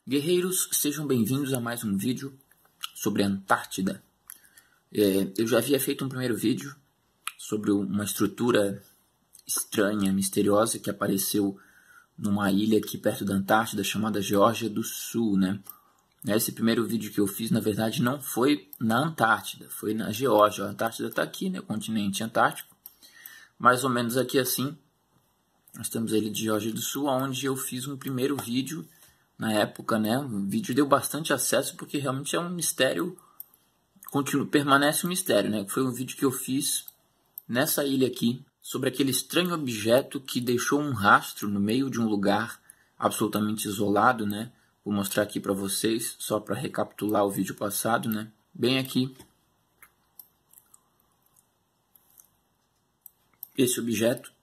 Guerreiros, sejam bem-vindos a mais um vídeo sobre a Antártida. Eu já havia feito um primeiro vídeo sobre uma estrutura estranha, misteriosa, que apareceu numa ilha aqui perto da Antártida, chamada Geórgia do Sul, né? Esse primeiro vídeo que eu fiz, na verdade, não foi na Antártida, foi na Geórgia. A Antártida está aqui, né? O continente antártico. Mais ou menos aqui assim, nós temos ele de Geórgia do Sul, onde eu fiz um primeiro vídeo. Na época, né, o vídeo deu bastante acesso porque realmente é um mistério, permanece um mistério, né? Foi um vídeo que eu fiz nessa ilha aqui, sobre aquele estranho objeto que deixou um rastro no meio de um lugar absolutamente isolado, né? Vou mostrar aqui para vocês, só para recapitular o vídeo passado, né? Bem aqui, esse objeto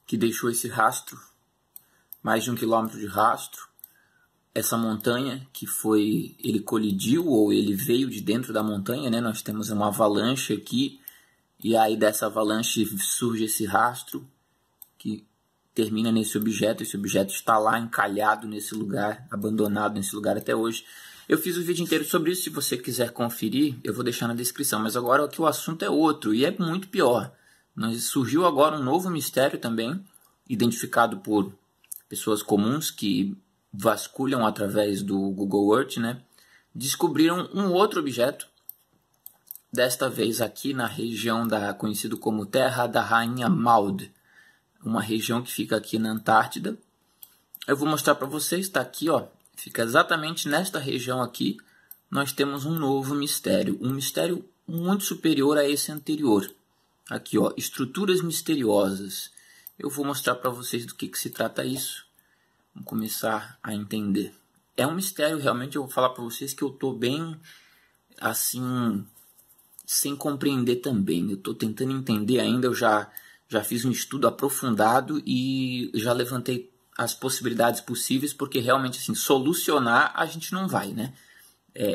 que deixou esse rastro, mais de 1 quilômetro de rastro, essa montanha que ele colidiu ou ele veio de dentro da montanha, né? Nós temos uma avalanche aqui e aí dessa avalanche surge esse rastro que termina nesse objeto. Esse objeto está lá encalhado nesse lugar, abandonado nesse lugar até hoje. Eu fiz o vídeo inteiro sobre isso, se você quiser conferir, eu vou deixar na descrição. Mas agora aqui o assunto é outro e é muito pior. Surgiu agora um novo mistério também, identificado por pessoas comuns que vasculham através do Google Earth, né? Descobriram um outro objeto, desta vez aqui na região conhecido como Terra da Rainha Maud, uma região que fica aqui na Antártida. Eu vou mostrar para vocês, está aqui, ó, fica exatamente nesta região aqui. Nós temos um novo mistério, um mistério muito superior a esse anterior. Aqui, ó, estruturas misteriosas. Eu vou mostrar para vocês do que se trata isso. Vamos começar a entender. É um mistério, realmente. Eu vou falar para vocês que eu estou bem, assim, sem compreender também. Eu estou tentando entender ainda. Eu já fiz um estudo aprofundado e já levantei as possibilidades possíveis, porque realmente, assim, solucionar a gente não vai, né?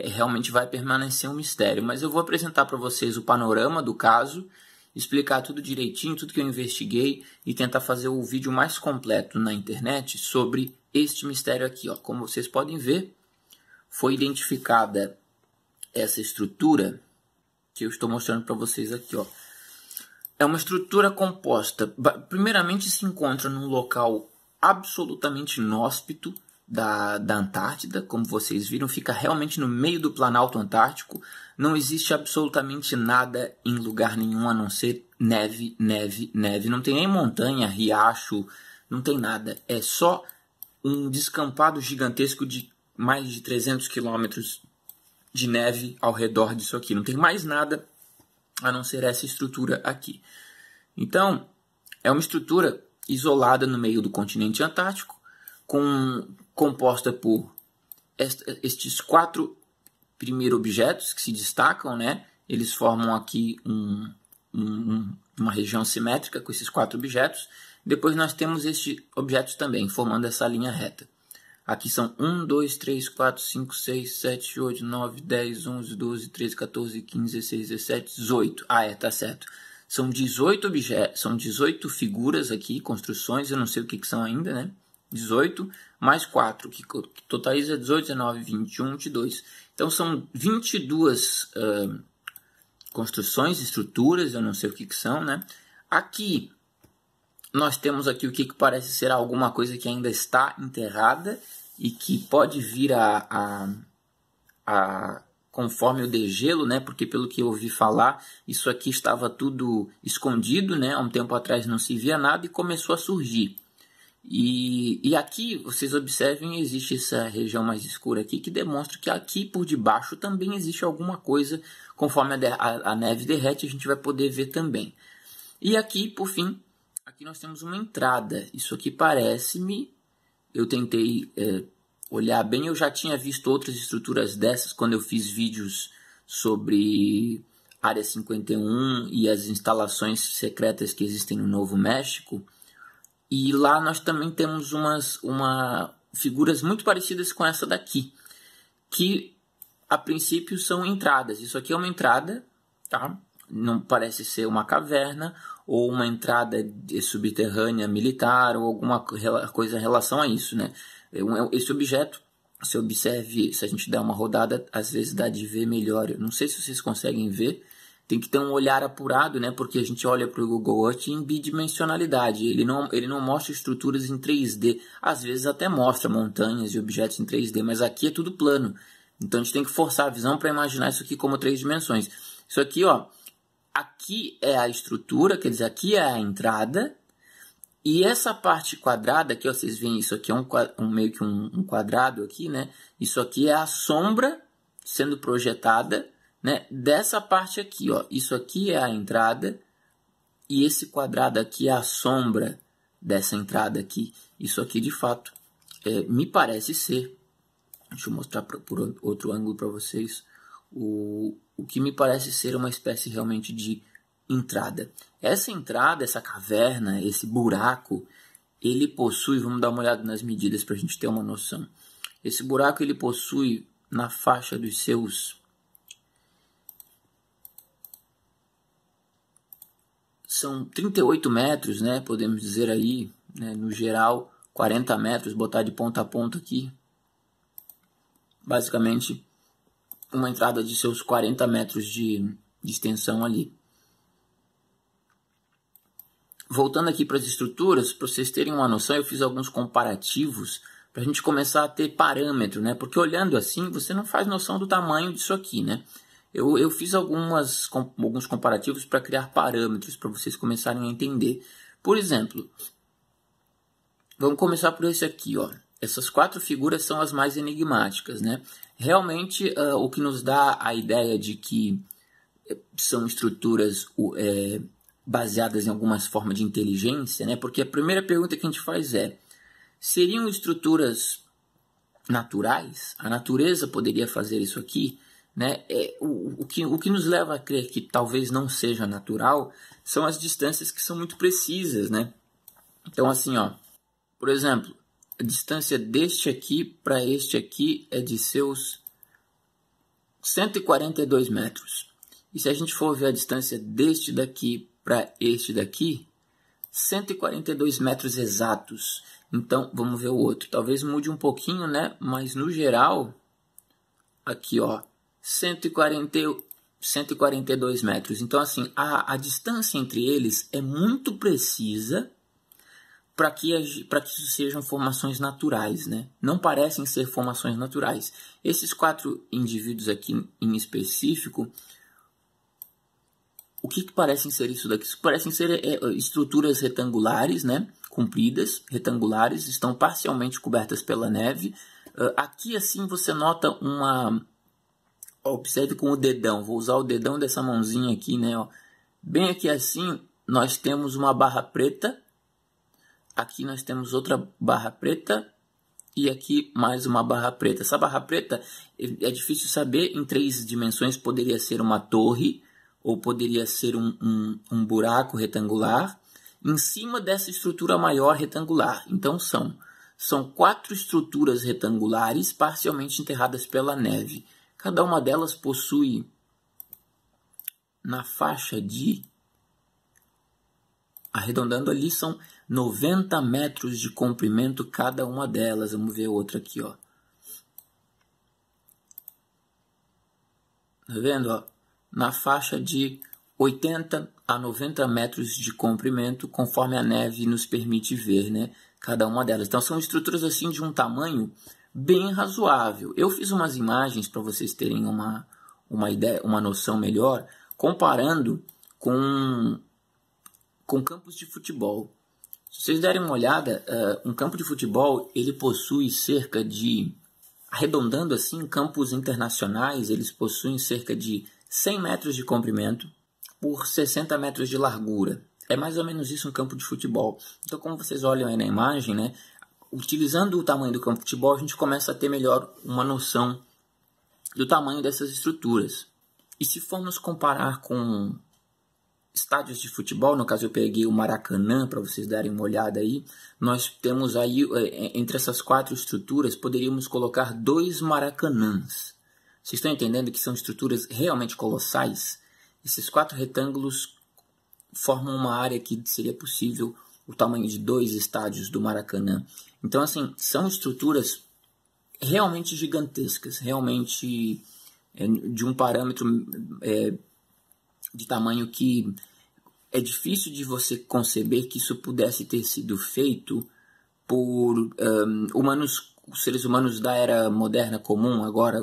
Realmente vai permanecer um mistério. Mas eu vou apresentar para vocês o panorama do caso, explicar tudo direitinho, tudo que eu investiguei e tentar fazer o vídeo mais completo na internet sobre este mistério aqui, ó. Como vocês podem ver, foi identificada essa estrutura que eu estou mostrando para vocês aqui, ó. É uma estrutura composta, primeiramente se encontra num local absolutamente inóspito da Antártida, como vocês viram, fica realmente no meio do Planalto Antártico. Não existe absolutamente nada em lugar nenhum a não ser neve, neve, neve. Não tem nem montanha, riacho, não tem nada. É só um descampado gigantesco de mais de 300 quilômetros de neve ao redor disso aqui. Não tem mais nada a não ser essa estrutura aqui. Então, é uma estrutura isolada no meio do continente antártico, composta por estes 4 primeiros objetos que se destacam, né? Eles formam aqui uma região simétrica com esses 4 objetos. Depois nós temos estes objetos também, formando essa linha reta. Aqui são 1, 2, 3, 4, 5, 6, 7, 8, 9, 10, 11, 12, 13, 14, 15, 16, 17, 18. Tá certo. São 18 objetos, são 18 figuras aqui, construções, eu não sei o que são ainda, né? 18 mais 4, que totaliza 18, 19, 21, 22. Então são 22 construções, estruturas, eu não sei o que são, né? Aqui nós temos aqui o que parece ser alguma coisa que ainda está enterrada e que pode vir conforme o degelo, né? Porque pelo que eu ouvi falar, isso aqui estava tudo escondido, né? Há um tempo atrás não se via nada e começou a surgir. E aqui, vocês observem, existe essa região mais escura aqui, que demonstra que aqui por debaixo também existe alguma coisa. Conforme a neve derrete, a gente vai poder ver também. E aqui, por fim, aqui nós temos uma entrada. Isso aqui parece-me, eu tentei olhar bem, eu já tinha visto outras estruturas dessas quando eu fiz vídeos sobre Área 51 e as instalações secretas que existem no Novo México. E lá nós também temos figuras muito parecidas com essa daqui, que a princípio são entradas. Isso aqui é uma entrada, tá? não parece ser uma caverna ou uma entrada subterrânea militar ou alguma coisa em relação a isso, né? Esse objeto, se observe, se a gente der uma rodada, às vezes dá de ver melhor. Eu não sei se vocês conseguem ver, tem que ter um olhar apurado, né? Porque a gente olha para o Google Earth em bidimensionalidade, ele não mostra estruturas em 3D, às vezes até mostra montanhas e objetos em 3D, mas aqui é tudo plano. Então a gente tem que forçar a visão para imaginar isso aqui como 3 dimensões. Isso aqui, ó, aqui é a estrutura, quer dizer, aqui é a entrada. E essa parte quadrada aqui, ó, vocês veem, isso aqui é meio que um quadrado aqui, né? Isso aqui é a sombra sendo projetada, né, dessa parte aqui, ó. Isso aqui é a entrada e esse quadrado aqui é a sombra dessa entrada aqui. Isso aqui, de fato, me parece ser... Deixa eu mostrar por outro ângulo para vocês. O que me parece ser uma espécie realmente de entrada. Essa entrada, essa caverna, esse buraco, ele possui... Vamos dar uma olhada nas medidas para a gente ter uma noção. Esse buraco, ele possui na faixa dos seus... São 38 metros, né? Podemos dizer aí, né, no geral, 40 metros, botar de ponta a ponta aqui. Basicamente, uma entrada de seus 40 metros de extensão ali. Voltando aqui para as estruturas, para vocês terem uma noção, eu fiz alguns comparativos para a gente começar a ter parâmetro, né? Porque olhando assim, você não faz noção do tamanho disso aqui, né? Eu fiz alguns comparativos para criar parâmetros, para vocês começarem a entender. Por exemplo, vamos começar por esse aqui, ó. Essas 4 figuras são as mais enigmáticas, né? Realmente, o que nos dá a ideia de que são estruturas baseadas em algumas formas de inteligência, né? Porque a primeira pergunta que a gente faz é: seriam estruturas naturais? A natureza poderia fazer isso aqui? Né? O que nos leva a crer que talvez não seja natural são as distâncias que são muito precisas, né? Então, assim, ó, por exemplo, a distância deste aqui para este aqui é de seus 142 metros. E se a gente for ver a distância deste daqui para este daqui, 142 metros exatos. Então, vamos ver o outro. Talvez mude um pouquinho, né? Mas no geral, aqui, ó, 142 metros. Então, assim, a distância entre eles é muito precisa para que isso sejam formações naturais, né? Não parecem ser formações naturais. Esses 4 indivíduos aqui em específico, o que parecem ser isso daqui? Isso parecem ser estruturas retangulares, né? Compridas, retangulares, estão parcialmente cobertas pela neve. Aqui, assim, você nota uma... Observe com o dedão, vou usar o dedão dessa mãozinha aqui, né? Ó. Bem aqui assim, nós temos uma barra preta. Aqui nós temos outra barra preta. E aqui mais uma barra preta. Essa barra preta é difícil saber, em 3 dimensões poderia ser uma torre ou poderia ser um buraco retangular em cima dessa estrutura maior retangular. Então são 4 estruturas retangulares parcialmente enterradas pela neve. Cada uma delas possui na faixa de, arredondando ali, são 90 metros de comprimento cada uma delas. Vamos ver outra aqui, ó. Tá vendo, ó? Na faixa de 80 a 90 metros de comprimento, conforme a neve nos permite ver, né? Cada uma delas. Então são estruturas assim de um tamanho bem razoável. Eu fiz umas imagens para vocês terem uma ideia, uma noção melhor, comparando com campos de futebol. Se vocês derem uma olhada, um campo de futebol ele possui cerca de, arredondando assim, campos internacionais, eles possuem cerca de 100 metros de comprimento por 60 metros de largura. É mais ou menos isso um campo de futebol. Então, como vocês olham aí na imagem, né? Utilizando o tamanho do campo de futebol, a gente começa a ter melhor uma noção do tamanho dessas estruturas. E se formos comparar com estádios de futebol, no caso eu peguei o Maracanã para vocês darem uma olhada aí, nós temos aí, entre essas 4 estruturas, poderíamos colocar 2 Maracanãs. Vocês estão entendendo que são estruturas realmente colossais? Esses 4 retângulos formam uma área que seria possível o tamanho de 2 estádios do Maracanã. Então, assim, são estruturas realmente gigantescas, realmente de um parâmetro de tamanho que é difícil de você conceber que isso pudesse ter sido feito por seres humanos da era moderna comum, agora,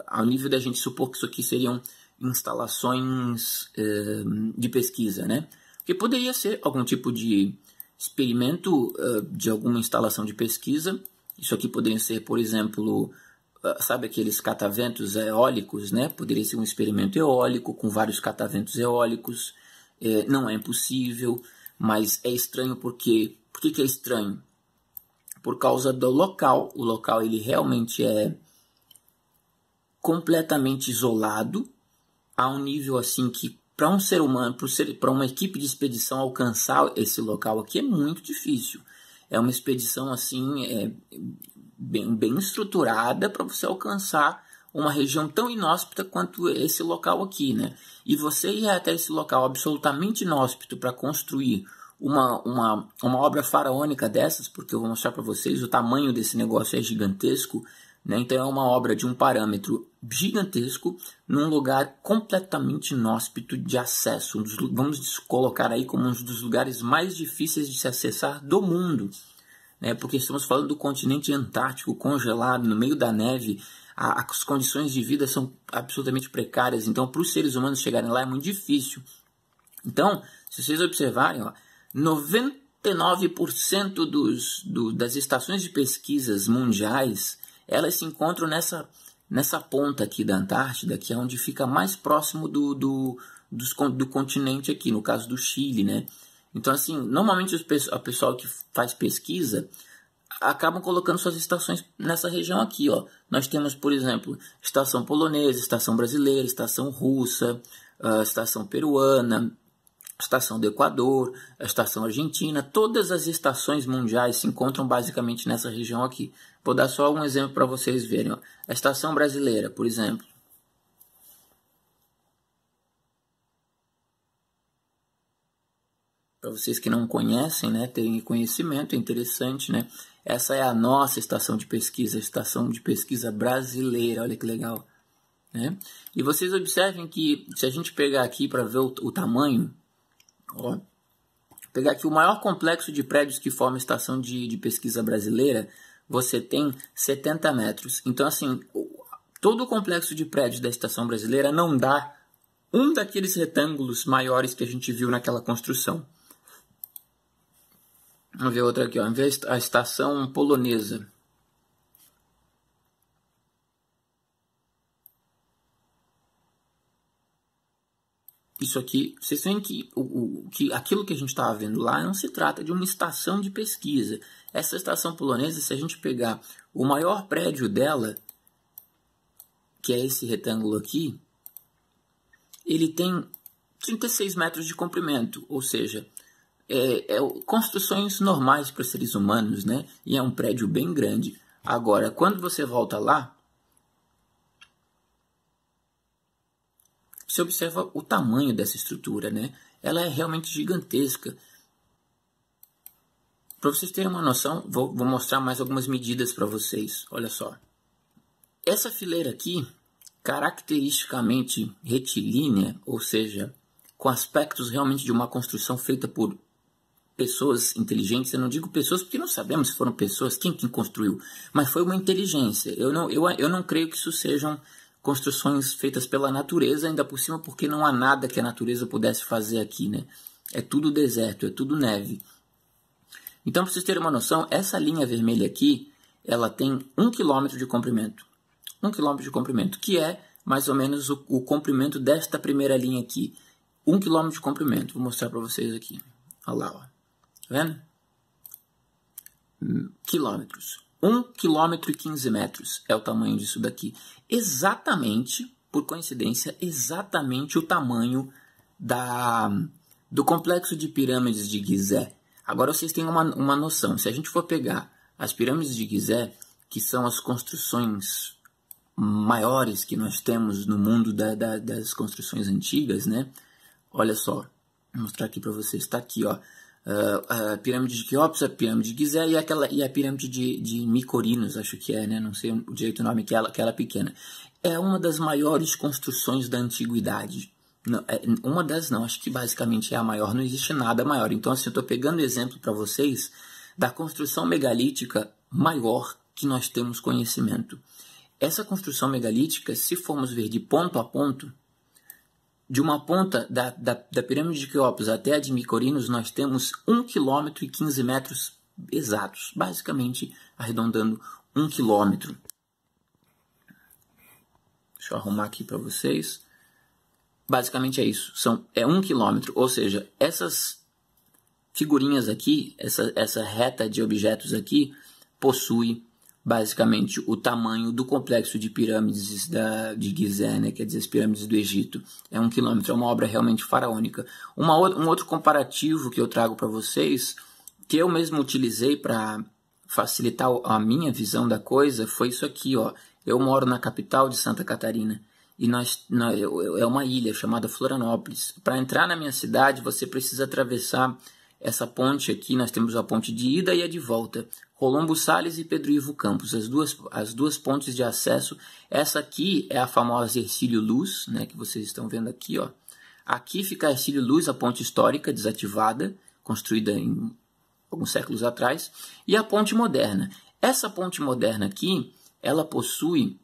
ao nível da gente supor que isso aqui seriam instalações de pesquisa, né? Porque poderia ser algum tipo de experimento de alguma instalação de pesquisa. Isso aqui poderia ser, por exemplo, sabe aqueles cataventos eólicos, né? Poderia ser um experimento eólico com vários cataventos eólicos. Não é impossível, mas é estranho porque... Por que é estranho? Por causa do local. O local ele realmente é completamente isolado a um nível assim que para um ser humano, para uma equipe de expedição alcançar esse local aqui é muito difícil. É uma expedição assim bem estruturada para você alcançar uma região tão inóspita quanto esse local aqui, né? E você ir até esse local absolutamente inóspito para construir uma obra faraônica dessas, porque eu vou mostrar para vocês, o tamanho desse negócio é gigantesco, né? Então é uma obra de um parâmetro gigantesco num lugar completamente inóspito de acesso. Vamos colocar aí como um dos lugares mais difíceis de se acessar do mundo, né? Porque estamos falando do continente antártico congelado, no meio da neve. As condições de vida são absolutamente precárias, então para os seres humanos chegarem lá é muito difícil. Então, se vocês observarem, 99% das estações de pesquisas mundiais, elas se encontram nessa ponta aqui da Antártida, que é onde fica mais próximo do continente aqui, no caso do Chile, né? Então, assim, normalmente o pessoal que faz pesquisa acabam colocando suas estações nessa região aqui, Nós temos, por exemplo, estação polonesa, estação brasileira, estação russa, estação peruana, estação do Equador, a estação argentina. Todas as estações mundiais se encontram basicamente nessa região aqui. Vou dar só um exemplo para vocês verem. A estação brasileira, por exemplo. Para vocês que não conhecem, né, terem conhecimento, é interessante, né? Essa é a nossa estação de pesquisa, a estação de pesquisa brasileira. Olha que legal, né? E vocês observem que se a gente pegar aqui para ver o tamanho, pegar aqui o maior complexo de prédios que forma a estação de pesquisa brasileira, você tem 70 metros. Então, assim, todo o complexo de prédios da estação brasileira não dá um daqueles retângulos maiores que a gente viu naquela construção. Vamos ver outra aqui, vamos ver a estação polonesa. Isso aqui, vocês veem que aquilo que a gente estava vendo lá não se trata de uma estação de pesquisa. Essa estação polonesa, se a gente pegar o maior prédio dela, que é esse retângulo aqui, ele tem 36 metros de comprimento, ou seja, construções normais para seres humanos, né? E é um prédio bem grande. Agora, quando você volta lá, você observa o tamanho dessa estrutura, né? Ela é realmente gigantesca. Para vocês terem uma noção, vou mostrar mais algumas medidas para vocês. Olha só. Essa fileira aqui, caracteristicamente retilínea, ou seja, com aspectos realmente de uma construção feita por pessoas inteligentes. Eu não digo pessoas porque não sabemos se foram pessoas, quem construiu, mas foi uma inteligência. Eu não creio que isso sejam construções feitas pela natureza, ainda por cima porque não há nada que a natureza pudesse fazer aqui, né? É tudo deserto, é tudo neve. Então, para vocês terem uma noção, essa linha vermelha aqui, ela tem 1 km de comprimento. 1 km de comprimento, que é mais ou menos o comprimento desta primeira linha aqui. 1 km de comprimento. Vou mostrar para vocês aqui. Olha lá, Tá vendo? Quilômetros. 1 km e 15 metros é o tamanho disso daqui. Exatamente, por coincidência, exatamente o tamanho do complexo de pirâmides de Gizé. Agora vocês têm uma noção. Se a gente for pegar as pirâmides de Gizé, que são as construções maiores que nós temos no mundo das construções antigas, né? Olha só, vou mostrar aqui para vocês. Está aqui, ó, a pirâmide de Quéops, a pirâmide de Gizé e a pirâmide de Micorinos, acho que é, né? Não sei o direito o nome, aquela pequena. É uma das maiores construções da antiguidade. Não, uma das não, acho que basicamente é a maior, não existe nada maior. Então, assim, eu estou pegando exemplo para vocês da construção megalítica maior que nós temos conhecimento. Essa construção megalítica, se formos ver de ponto a ponto, de uma ponta da pirâmide de Quéops até a de Micorinos, nós temos 1 km e 15 metros exatos, basicamente arredondando 1 km. Deixa eu arrumar aqui para vocês. Basicamente é isso, é 1 km, ou seja, essas figurinhas aqui, essa reta de objetos aqui, possui basicamente o tamanho do complexo de pirâmides de Gizé, né? Quer dizer, as pirâmides do Egito. É 1 km, é uma obra realmente faraônica. Um outro comparativo que eu trago para vocês, que eu mesmo utilizei para facilitar a minha visão da coisa, foi isso aqui, ó. Eu moro na capital de Santa Catarina. E é uma ilha chamada Florianópolis. Para entrar na minha cidade, você precisa atravessar essa ponte aqui. Nós temos a ponte de ida e a de volta. Rolombo Salles e Pedro Ivo Campos, as duas pontes de acesso. Essa aqui é a famosa Hercílio Luz, né, que vocês estão vendo aqui. Ó. Aqui fica a Hercílio Luz, a ponte histórica desativada, construída em alguns séculos atrás. E a ponte moderna. Essa ponte moderna aqui, ela possui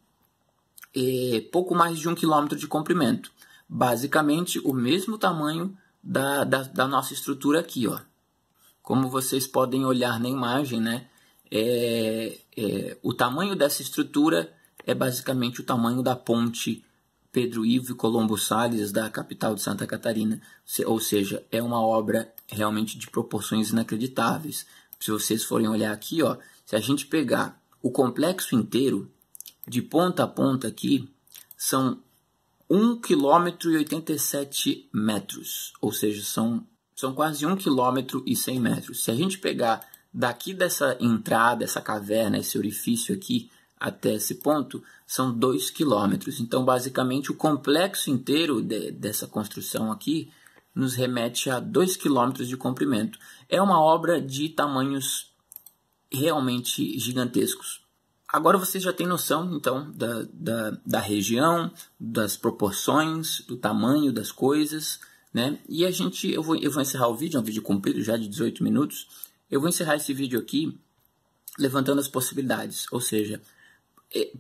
pouco mais de 1 km de comprimento. Basicamente o mesmo tamanho da nossa estrutura aqui, ó. Como vocês podem olhar na imagem, né? O tamanho dessa estrutura é basicamente o tamanho da ponte Pedro Ivo e Colombo Salles da capital de Santa Catarina. Ou seja, é uma obra realmente de proporções inacreditáveis. Se vocês forem olhar aqui, ó, se a gente pegar o complexo inteiro, de ponta a ponta aqui, são 1 km e 87 metros, ou seja, são quase 1 km e 100 metros. Se a gente pegar daqui dessa entrada, essa caverna, esse orifício aqui, até esse ponto, são 2 km. Então, basicamente, o complexo inteiro dessa construção aqui nos remete a 2 km de comprimento. É uma obra de tamanhos realmente gigantescos. Agora vocês já têm noção, então, da região, das proporções, do tamanho das coisas, né? E eu vou encerrar o vídeo, é um vídeo comprido já de 18 minutos. Eu vou encerrar esse vídeo aqui levantando as possibilidades, ou seja,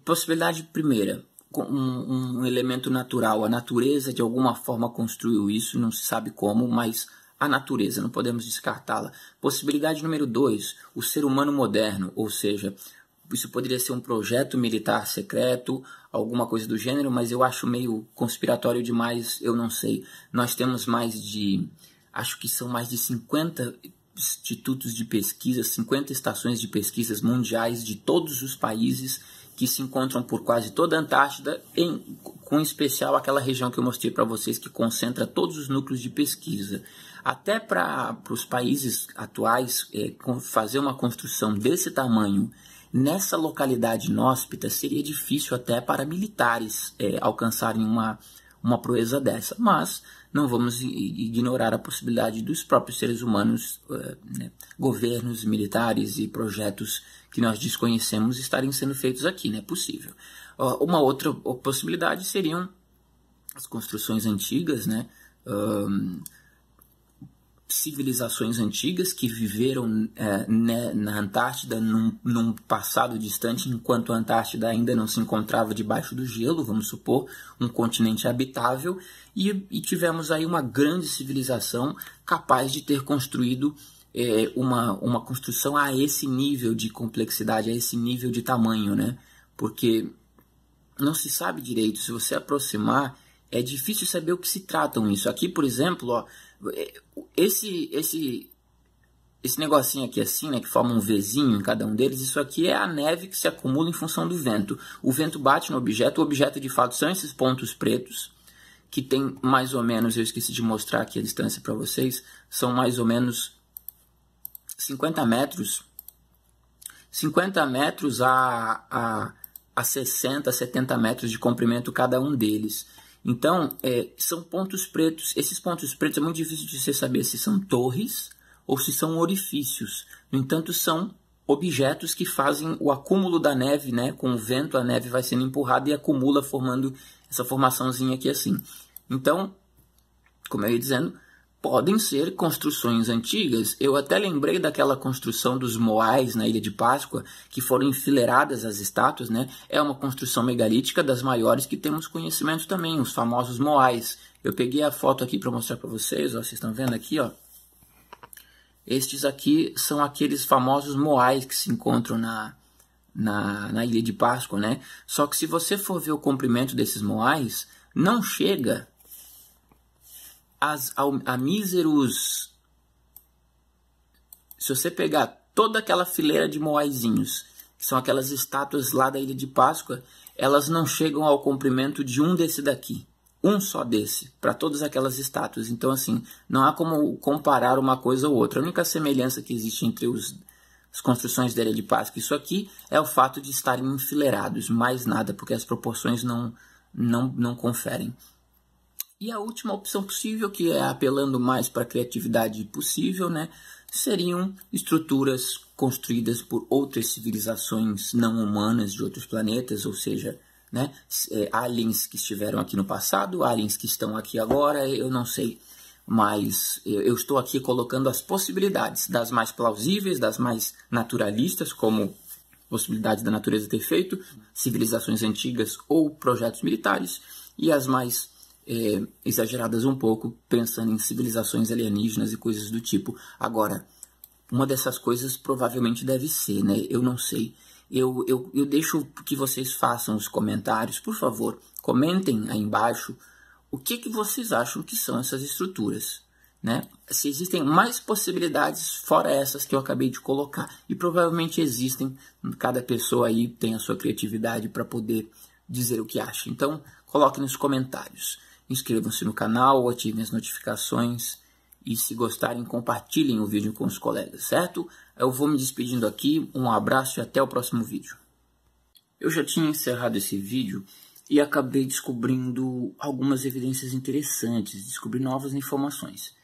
possibilidade primeira, um elemento natural, a natureza de alguma forma construiu isso, não se sabe como, mas a natureza, não podemos descartá-la. Possibilidade número 2, o ser humano moderno, ou seja, isso poderia ser um projeto militar secreto, alguma coisa do gênero, mas eu acho meio conspiratório demais, eu não sei. Nós temos acho que são mais de 50 institutos de pesquisa, 50 estações de pesquisas mundiais de todos os países que se encontram por quase toda a Antártida, com especial aquela região que eu mostrei para vocês que concentra todos os núcleos de pesquisa. Até para os países atuais, fazer uma construção desse tamanho nessa localidade inóspita seria difícil até para militares alcançarem uma proeza dessa, mas não vamos ignorar a possibilidade dos próprios seres humanos, né, governos, militares e projetos que nós desconhecemos estarem sendo feitos aqui, né? É possível. Uma outra possibilidade seriam as construções antigas, né? Civilizações antigas que viveram na Antártida num passado distante, enquanto a Antártida ainda não se encontrava debaixo do gelo, vamos supor, um continente habitável, e tivemos aí uma grande civilização capaz de ter construído uma construção a esse nível de complexidade, a esse nível de tamanho, né? Porque não se sabe direito, se você aproximar, é difícil saber o que se tratam isso. Aqui, por exemplo, ó, esse negocinho aqui assim, né, que forma um Vzinho em cada um deles, isso aqui é a neve que se acumula em função do vento. O vento bate no objeto, o objeto de fato são esses pontos pretos, que tem mais ou menos, eu esqueci de mostrar aqui a distância para vocês, são mais ou menos 50 metros a a 60, 70 metros de comprimento cada um deles. Então, são pontos pretos. Esses pontos pretos é muito difícil de você saber se são torres ou se são orifícios. No entanto, são objetos que fazem o acúmulo da neve, né? Com o vento, a neve vai sendo empurrada e acumula, formando essa formaçãozinha aqui assim. Então, como eu ia dizendo, podem ser construções antigas. Eu até lembrei daquela construção dos moais na Ilha de Páscoa, que foram enfileiradas as estátuas, né? É uma construção megalítica das maiores que temos conhecimento também, os famosos moais. Eu peguei a foto aqui para mostrar para vocês, ó, vocês estão vendo aqui, ó. Estes aqui são aqueles famosos moais que se encontram na Ilha de Páscoa, né? Só que se você for ver o comprimento desses moais, não chega a míseros... Se você pegar toda aquela fileira de moaizinhos, que são aquelas estátuas lá da Ilha de Páscoa, elas não chegam ao comprimento de um desse daqui. Um só desse, para todas aquelas estátuas. Então, assim, não há como comparar uma coisa ou outra. A única semelhança que existe entre as construções da Ilha de Páscoa e isso aqui é o fato de estarem enfileirados, mais nada, porque as proporções não conferem. E a última opção possível, que é apelando mais para a criatividade possível, né, seriam estruturas construídas por outras civilizações não humanas de outros planetas, ou seja, né, aliens que estiveram aqui no passado, aliens que estão aqui agora, eu não sei. Mas eu estou aqui colocando as possibilidades, das mais plausíveis, das mais naturalistas, como possibilidades da natureza ter feito, civilizações antigas ou projetos militares, e as mais exageradas um pouco, pensando em civilizações alienígenas e coisas do tipo. Agora, uma dessas coisas provavelmente deve ser, né? Eu não sei. Eu deixo que vocês façam os comentários, por favor. Comentem aí embaixo o que vocês acham que são essas estruturas, né? Se existem mais possibilidades fora essas que eu acabei de colocar. E provavelmente existem. Cada pessoa aí tem a sua criatividade para poder dizer o que acha. Então, coloquem nos comentários. Inscrevam-se no canal, ativem as notificações e, se gostarem, compartilhem o vídeo com os colegas, certo? Eu vou me despedindo aqui, um abraço e até o próximo vídeo. Eu já tinha encerrado esse vídeo e acabei descobrindo algumas evidências interessantes, descobri novas informações.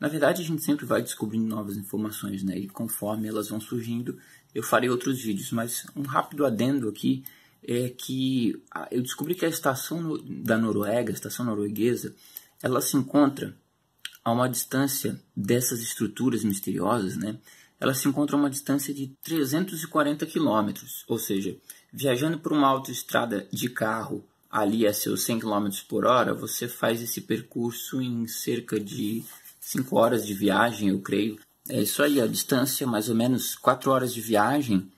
Na verdade, a gente sempre vai descobrindo novas informações, né? E conforme elas vão surgindo, eu farei outros vídeos, mas um rápido adendo aqui é que eu descobri que a estação da Noruega, a estação norueguesa, ela se encontra a uma distância dessas estruturas misteriosas, né? Ela se encontra a uma distância de 340 quilômetros, ou seja, viajando por uma autoestrada de carro ali a seus 100 km por hora, você faz esse percurso em cerca de 5 horas de viagem, eu creio. É isso aí, a distância, mais ou menos 4 horas de viagem,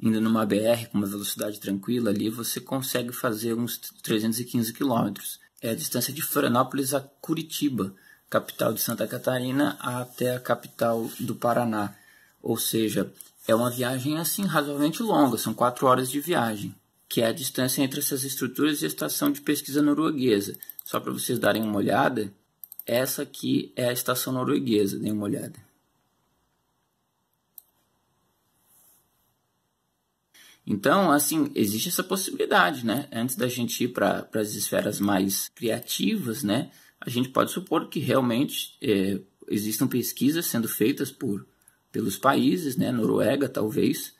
indo numa BR com uma velocidade tranquila ali, você consegue fazer uns 315 quilômetros. É a distância de Florianópolis a Curitiba, capital de Santa Catarina, até a capital do Paraná. Ou seja, é uma viagem assim razoavelmente longa, são 4 horas de viagem, que é a distância entre essas estruturas e a estação de pesquisa norueguesa. Só para vocês darem uma olhada, essa aqui é a estação norueguesa, deem uma olhada. Então, assim, existe essa possibilidade, né? Antes da gente ir para as esferas mais criativas, né? A gente pode supor que realmente existam pesquisas sendo feitas pelos países, né? Noruega, talvez,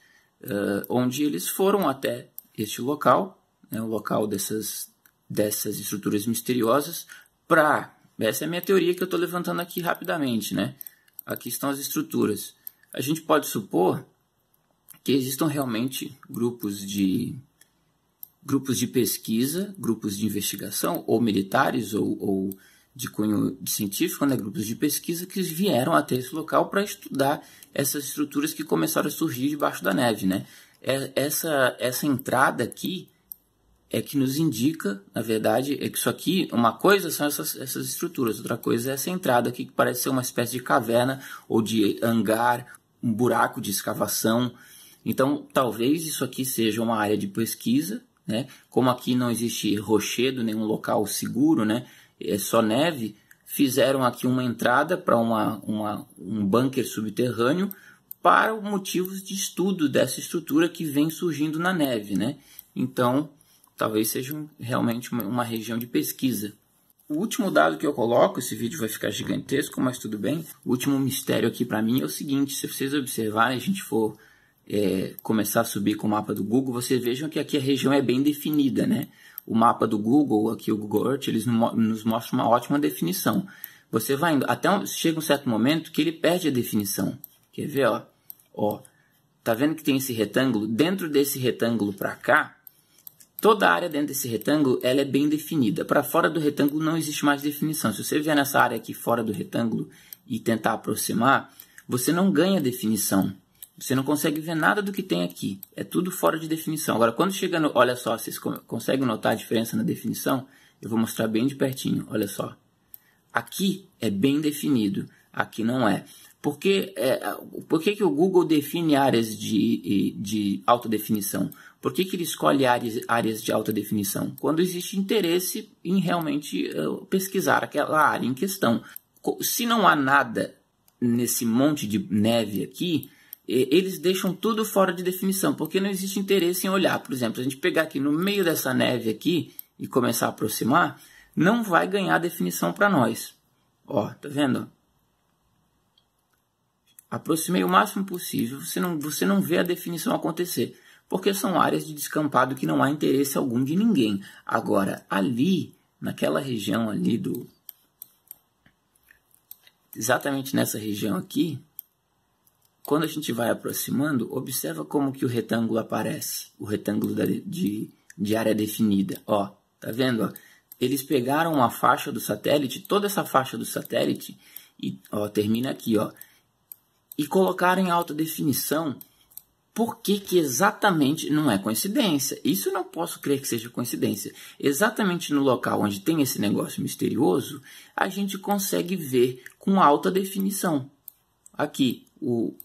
onde eles foram até este local, né? O local dessas estruturas misteriosas, essa é a minha teoria que eu estou levantando aqui rapidamente, né? Aqui estão as estruturas. A gente pode supor que existam realmente grupos de pesquisa, grupos de investigação, ou militares, ou de cunho científico, né, grupos de pesquisa que vieram até esse local para estudar essas estruturas que começaram a surgir debaixo da neve, né? Essa entrada aqui é que nos indica, na verdade, é que isso aqui, uma coisa são essas estruturas, outra coisa é essa entrada aqui que parece ser uma espécie de caverna ou de hangar, um buraco de escavação. Então, talvez isso aqui seja uma área de pesquisa, né? Como aqui não existe rochedo, nenhum local seguro, né? É só neve, fizeram aqui uma entrada para um bunker subterrâneo para motivos de estudo dessa estrutura que vem surgindo na neve, né? Então, talvez seja realmente uma região de pesquisa. O último dado que eu coloco, esse vídeo vai ficar gigantesco, mas tudo bem. O último mistério aqui para mim é o seguinte: se vocês observarem, a gente for começar a subir com o mapa do Google, vocês vejam que aqui a região é bem definida, né? O mapa do Google, aqui o Google Earth, eles nos mostram uma ótima definição. Você vai indo, chega um certo momento que ele perde a definição. Quer ver, ó? Tá vendo que tem esse retângulo? Dentro desse retângulo para cá, toda a área dentro desse retângulo, ela é bem definida. Para fora do retângulo não existe mais definição. Se você vier nessa área aqui fora do retângulo e tentar aproximar, você não ganha definição. Você não consegue ver nada do que tem aqui. É tudo fora de definição. Agora, quando chega no... Olha só, vocês conseguem notar a diferença na definição? Eu vou mostrar bem de pertinho. Olha só. Aqui é bem definido. Aqui não é. Por que o Google define áreas de alta definição? Por que ele escolhe áreas de alta definição? Quando existe interesse em realmente pesquisar aquela área em questão. Se não há nada nesse monte de neve aqui, eles deixam tudo fora de definição, porque não existe interesse em olhar. Por exemplo, se a gente pegar aqui no meio dessa neve aqui e começar a aproximar, não vai ganhar definição para nós. Ó, tá vendo? Aproximei o máximo possível, você não vê a definição acontecer, porque são áreas de descampado que não há interesse algum de ninguém. Agora, ali, naquela região ali exatamente nessa região aqui, quando a gente vai aproximando, observa como que o retângulo aparece, o retângulo de área definida. Ó, tá vendo? Ó? Eles pegaram uma faixa do satélite, toda essa faixa do satélite, e ó, termina aqui, ó, e colocaram em alta definição. Por que exatamente não é coincidência? Isso eu não posso crer que seja coincidência. Exatamente no local onde tem esse negócio misterioso, a gente consegue ver com alta definição. Aqui, o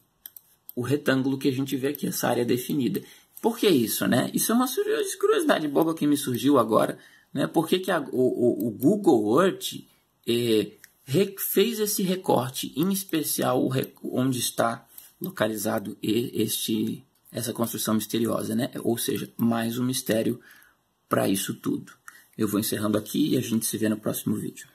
retângulo que a gente vê aqui, essa área definida. Por que isso, né? Isso é uma curiosidade boba que me surgiu agora, né? Por que o Google Earth fez esse recorte, em especial onde está localizado essa construção misteriosa, né? Ou seja, mais um mistério para isso tudo. Eu vou encerrando aqui e a gente se vê no próximo vídeo.